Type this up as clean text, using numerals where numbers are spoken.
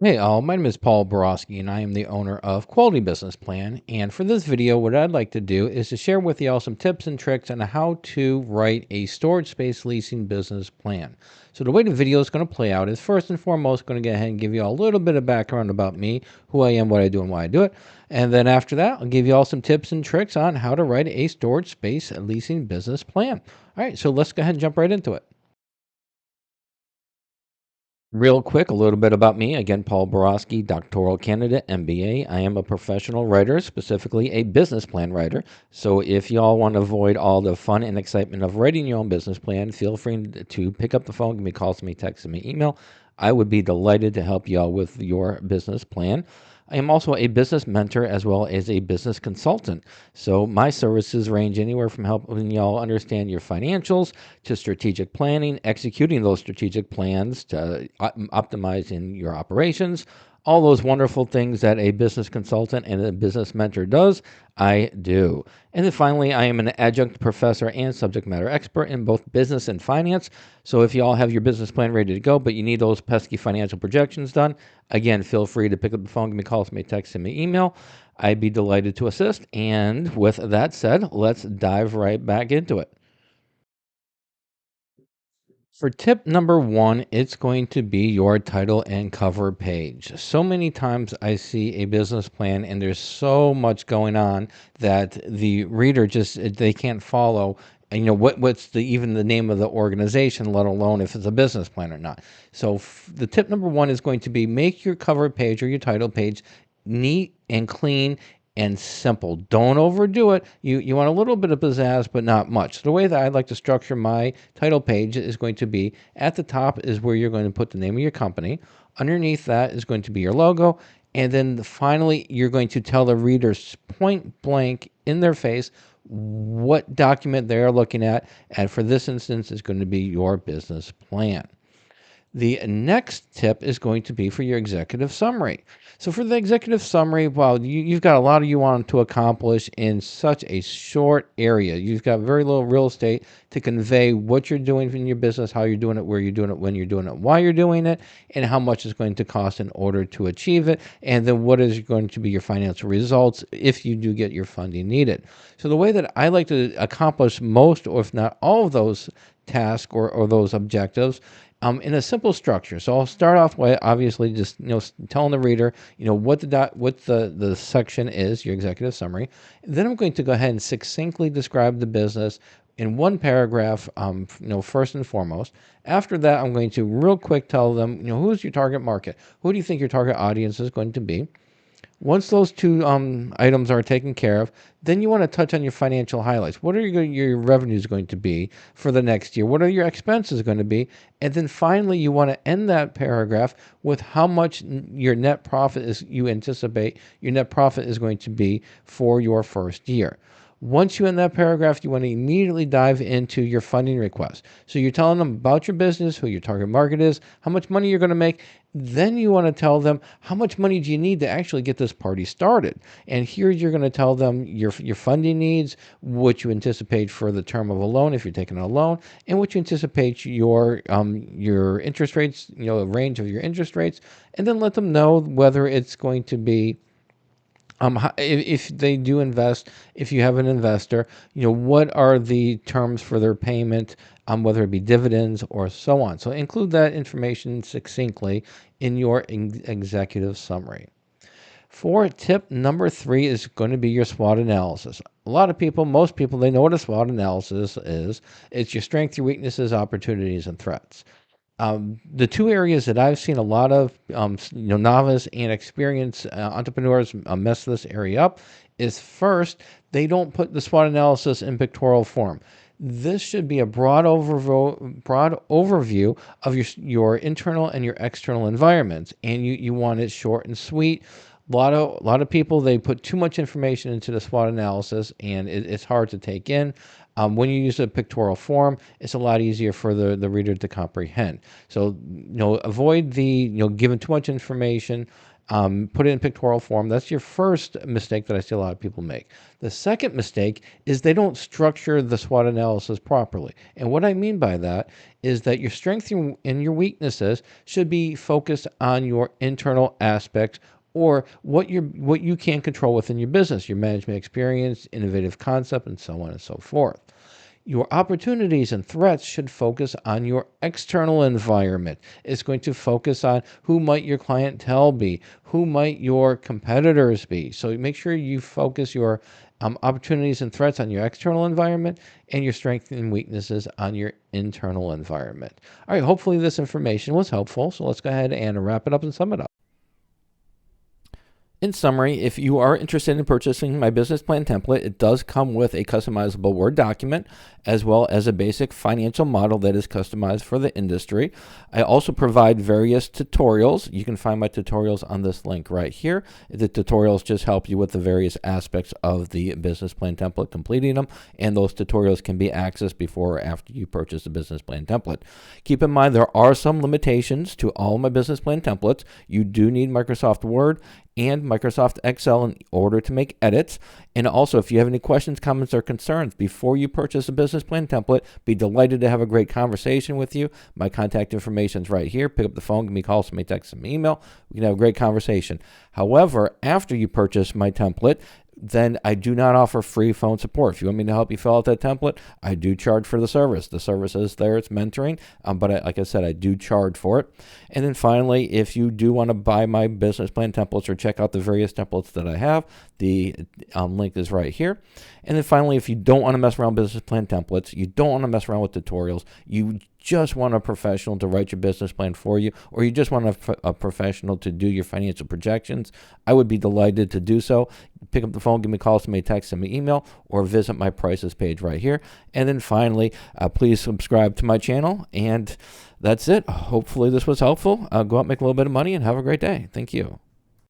Hey, all, my name is Paul Borosky, and I am the owner of Quality Business Plan. And for this video, what I'd like to do is to share with you all some tips and tricks on how to write a storage space leasing business plan. So the way the video is going to play out is first and foremost going to go ahead and give you all a little bit of background about me, who I am, what I do, and why I do it. And then after that, I'll give you all some tips and tricks on how to write a storage space leasing business plan. All right, so let's go ahead and jump right into it. Real quick, a little bit about me. Again, Paul Borosky, doctoral candidate, MBA. I am a professional writer, specifically a business plan writer. So if y'all want to avoid all the fun and excitement of writing your own business plan, feel free to pick up the phone, give me calls, me text, me email. I would be delighted to help y'all with your business plan. I am also a business mentor as well as a business consultant. So my services range anywhere from helping y'all understand your financials to strategic planning, executing those strategic plans to optimizing your operations, all those wonderful things that a business consultant and a business mentor does, I do. And then finally, I am an adjunct professor and subject matter expert in both business and finance. So if you all have your business plan ready to go, but you need those pesky financial projections done, again, feel free to pick up the phone, give me a call, send me a text, send me an email. I'd be delighted to assist. And with that said, let's dive right back into it. For tip number one, it's going to be your title and cover page. So many times I see a business plan and there's so much going on that the reader just they can't follow. And, what's even the name of the organization, let alone if it's a business plan or not. So the tip number one is going to be make your cover page or your title page neat and clean and simple. Don't overdo it. You want a little bit of pizzazz, but not much. So the way that I'd like to structure my title page is going to be at the top is where you're going to put the name of your company. Underneath that is going to be your logo. And then finally, you're going to tell the readers point blank in their face what document they're looking at. And for this instance, is going to be your business plan. The next tip is going to be for your executive summary. So for the executive summary, well, you've got a lot of you want to accomplish in such a short area. You've got very little real estate to convey what you're doing in your business, how you're doing it, where you're doing it, when you're doing it, why you're doing it, and how much it's going to cost in order to achieve it, and then what is going to be your financial results if you do get your funding needed. So the way that I like to accomplish most, or if not all of those tasks or those objectives in a simple structure. So I'll start off by obviously just telling the reader what the section is, your executive summary. Then I'm going to go ahead and succinctly describe the business in one paragraph. First and foremost. After that, I'm going to real quick tell them who's your target market. Who do you think your target audience is going to be? Once those two items are taken care of, then you want to touch on your financial highlights. What are your revenues going to be for the next year? What are your expenses going to be? And then finally, you want to end that paragraph with how much your net profit is you anticipate your net profit is going to be for your first year. Once you end that paragraph, you want to immediately dive into your funding request. So you're telling them about your business, who your target market is, how much money you're going to make. Then you want to tell them how much money do you need to actually get this party started. And here you're going to tell them your funding needs, what you anticipate for the term of a loan if you're taking a loan, and what you anticipate your interest rates, range of your interest rates, and then let them know whether it's going to be if they do invest, if you have an investor, what are the terms for their payment, whether it be dividends or so on. So include that information succinctly in your executive summary. For tip number three is going to be your SWOT analysis. A lot of people, most people, they know what a SWOT analysis is. It's your strengths, your weaknesses, opportunities, and threats. The two areas that I've seen a lot of novice and experienced entrepreneurs mess this area up is first, they don't put the SWOT analysis in pictorial form. This should be a broad overview of your internal and your external environments, and you want it short and sweet. A lot of people, they put too much information into the SWOT analysis, and it's hard to take in. When you use a pictorial form, it's a lot easier for the reader to comprehend. So avoid the giving too much information. Put it in pictorial form. That's your first mistake that I see a lot of people make. The second mistake is they don't structure the SWOT analysis properly. And what I mean by that is that your strengths and your weaknesses should be focused on your internal aspects, or what you can control within your business, your management experience, innovative concept, and so on and so forth. Your opportunities and threats should focus on your external environment. It's going to focus on who might your clientele be, who might your competitors be. So make sure you focus your opportunities and threats on your external environment, and your strengths and weaknesses on your internal environment. All right, hopefully this information was helpful. So let's go ahead and wrap it up and sum it up. In summary, if you are interested in purchasing my business plan template, it does come with a customizable Word document as well as a basic financial model that is customized for the industry. I also provide various tutorials. You can find my tutorials on this link right here. The tutorials just help you with the various aspects of the business plan template, completing them, and those tutorials can be accessed before or after you purchase the business plan template. Keep in mind there are some limitations to all my business plan templates. You do need Microsoft Word and Microsoft Excel in order to make edits. And also, if you have any questions, comments, or concerns before you purchase a business plan template, be delighted to have a great conversation with you. My contact information is right here. Pick up the phone, give me a call, send me a text, send me an email. We can have a great conversation. However, after you purchase my template, then I do not offer free phone support. If you want me to help you fill out that template, I do charge for the service. The service is there, it's mentoring, but like I said, I do charge for it. And then finally, if you do want to buy my business plan templates or check out the various templates that I have, the link is right here. And then finally, if you don't want to mess around with business plan templates, you don't want to mess around with tutorials, you just want a professional to write your business plan for you, or you just want a professional to do your financial projections, I would be delighted to do so. Pick up the phone, give me a call, send me a text, send me an email, or visit my prices page right here. And then finally, please subscribe to my channel. And that's it. Hopefully this was helpful. Go out and make a little bit of money and have a great day. Thank you.